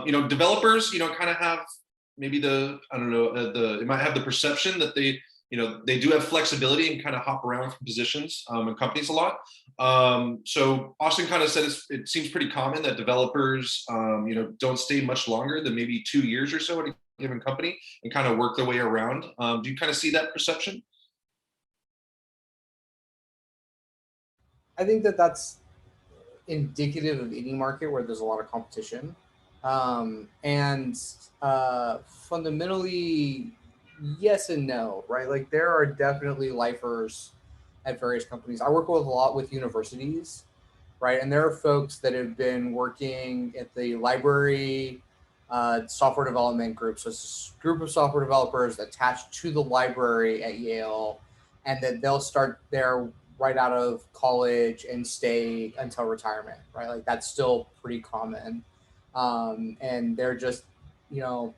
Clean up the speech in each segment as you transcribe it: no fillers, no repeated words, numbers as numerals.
Developers, kind of have maybe it might have the perception that they do have flexibility and kind of hop around from positions in companies a lot. So Austin kind of said it seems pretty common that developers, don't stay much longer than maybe 2 years or so at a given company and kind of work their way around. Do you kind of see that perception? I think that that's indicative of any market where there's a lot of competition. And fundamentally, yes and no, right? Like there are definitely lifers at various companies. I work with a lot with universities, right? And there are folks that have been working at the library software development group. So it's a group of software developers attached to the library at Yale, and then they'll start there right out of college and stay until retirement, right? Like that's still pretty common. And they're just, you know,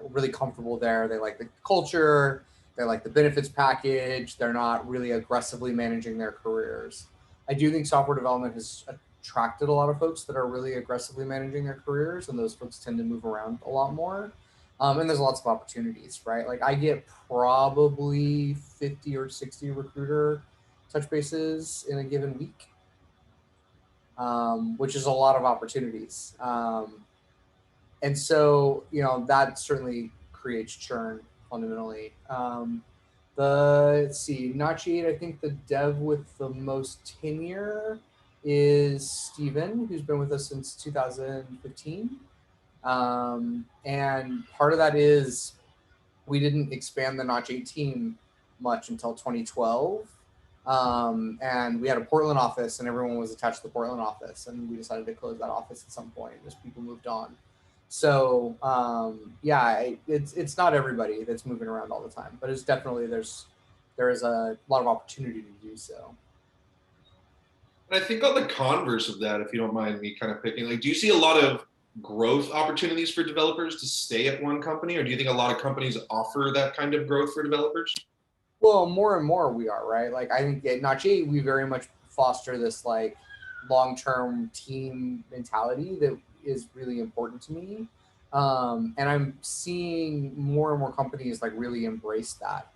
really comfortable there. They like the culture, they like the benefits package. They're not really aggressively managing their careers. I do think software development has attracted a lot of folks that are really aggressively managing their careers, and those folks tend to move around a lot more. And there's lots of opportunities, right? Like I get probably 50 or 60 recruiter touch bases in a given week, which is a lot of opportunities. And so, that certainly creates churn fundamentally. Let's see, Notch 8, I think the dev with the most tenure is Steven, who's been with us since 2015. And part of that is we didn't expand the Notch 8 team much until 2012. And we had a Portland office and everyone was attached to the Portland office. And we decided to close that office at some point as people moved on. So it's not everybody that's moving around all the time, but it's definitely there is a lot of opportunity to do so. And I think on the converse of that, if you don't mind me kind of picking, like, do you see a lot of growth opportunities for developers to stay at one company, or do you think a lot of companies offer that kind of growth for developers? Well, more and more we are, right? Like I think at Notch 8, we very much foster this like long-term team mentality that is really important to me. And I'm seeing more and more companies like really embrace that.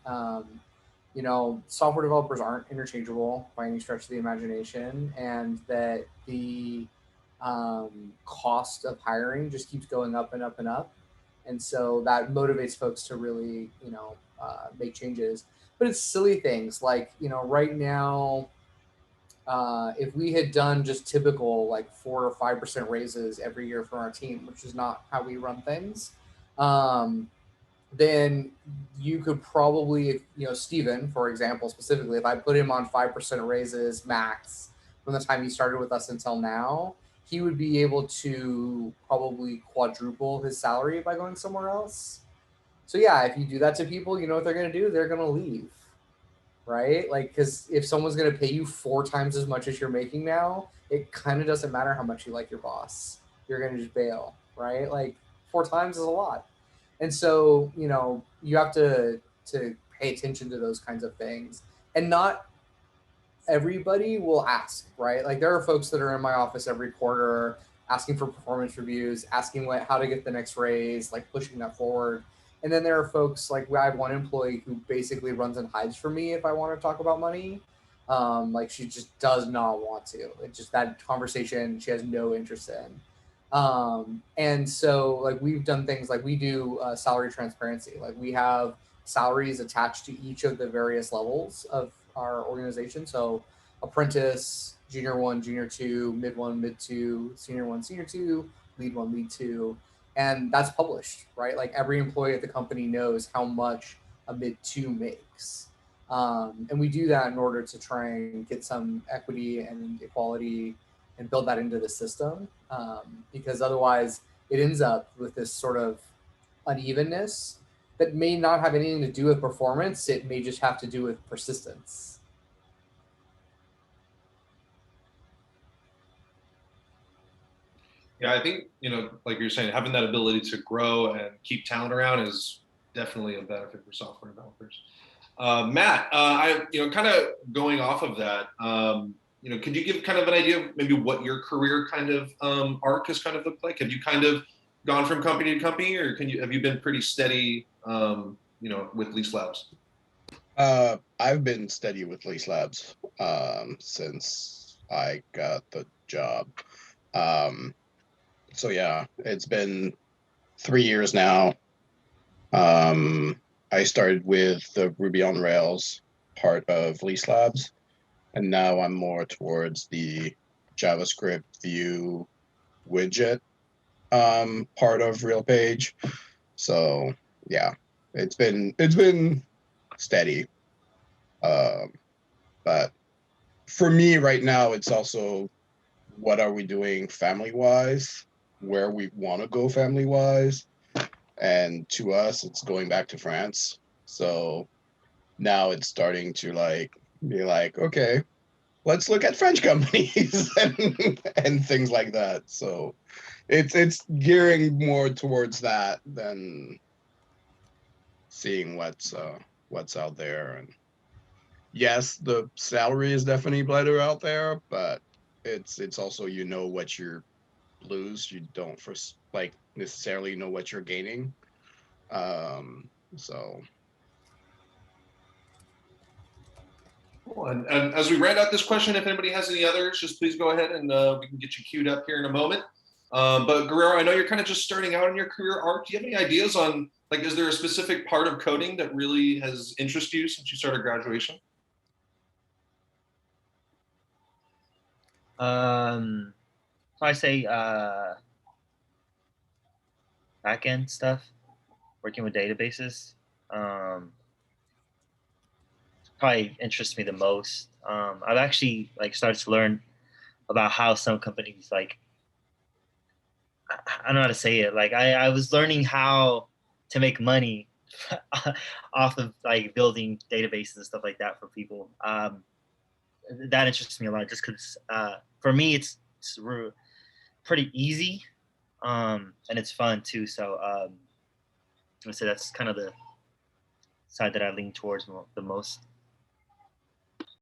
Software developers aren't interchangeable by any stretch of the imagination, and that the cost of hiring just keeps going up and up and up. And so that motivates folks to really, make changes. But it's silly things like, right now, if we had done just typical like 4 or 5% raises every year for our team, which is not how we run things, then you could probably, Steven, for example, specifically, if I put him on 5% raises max from the time he started with us until now, he would be able to probably quadruple his salary by going somewhere else. So yeah, if you do that to people, you know what they're going to do? They're going to leave, right? Like, because if someone's going to pay you 4 times as much as you're making now, it kind of doesn't matter how much you like your boss. You're going to just bail, right? Like 4 times is a lot. And so, you have to pay attention to those kinds of things. And not everybody will ask, right? Like there are folks that are in my office every quarter asking for performance reviews, asking how to get the next raise, like pushing that forward. And then there are folks like I have one employee who basically runs and hides from me if I want to talk about money. Like she just does not want to. It's just that conversation she has no interest in. And so like we've done things like we do salary transparency. Like we have salaries attached to each of the various levels of our organization. So apprentice, junior 1, junior 2, mid 1, mid 2, senior 1, senior 2, lead 1, lead 2. And that's published, right? Like every employee at the company knows how much a mid 2 makes. And we do that in order to try and get some equity and equality and build that into the system, because otherwise it ends up with this sort of unevenness that may not have anything to do with performance. It may just have to do with persistence. Yeah, I think, like you're saying, having that ability to grow and keep talent around is definitely a benefit for software developers. Matt, kind of going off of that, could you give kind of an idea of maybe what your career kind of arc has kind of looked like? Have you kind of gone from company to company, or have you been pretty steady, with Lease Labs? I've been steady with Lease Labs since I got the job. Um, so yeah, it's been 3 years now. I started with the Ruby on Rails part of Lease Labs, and now I'm more towards the JavaScript Vue widget part of RealPage. So yeah, it's been steady. Um, but for me right now, it's also what are we doing family wise, where we want to go family wise, and to us, it's going back to France. So now it's starting to like be like, okay, let's look at French companies and things like that. So it's gearing more towards that than seeing what's out there. And yes, the salary is definitely better out there, but it's also what you lose. You don't first like necessarily know what you're gaining. So Cool. And as we round out this question, if anybody has any others, just please go ahead and we can get you queued up here in a moment. But Guerrero, I know you're kind of just starting out in your career arc. Do you have any ideas on, like, is there a specific part of coding that really has interested you since you started graduation? So I say backend stuff, working with databases. Probably interests me the most. I've actually like started to learn about how some companies like, I don't know how to say it. Like I was learning how to make money off of like building databases and stuff like that for people. That interests me a lot just because for me it's pretty easy and it's fun too. So I say that's kind of the side that I lean towards the most.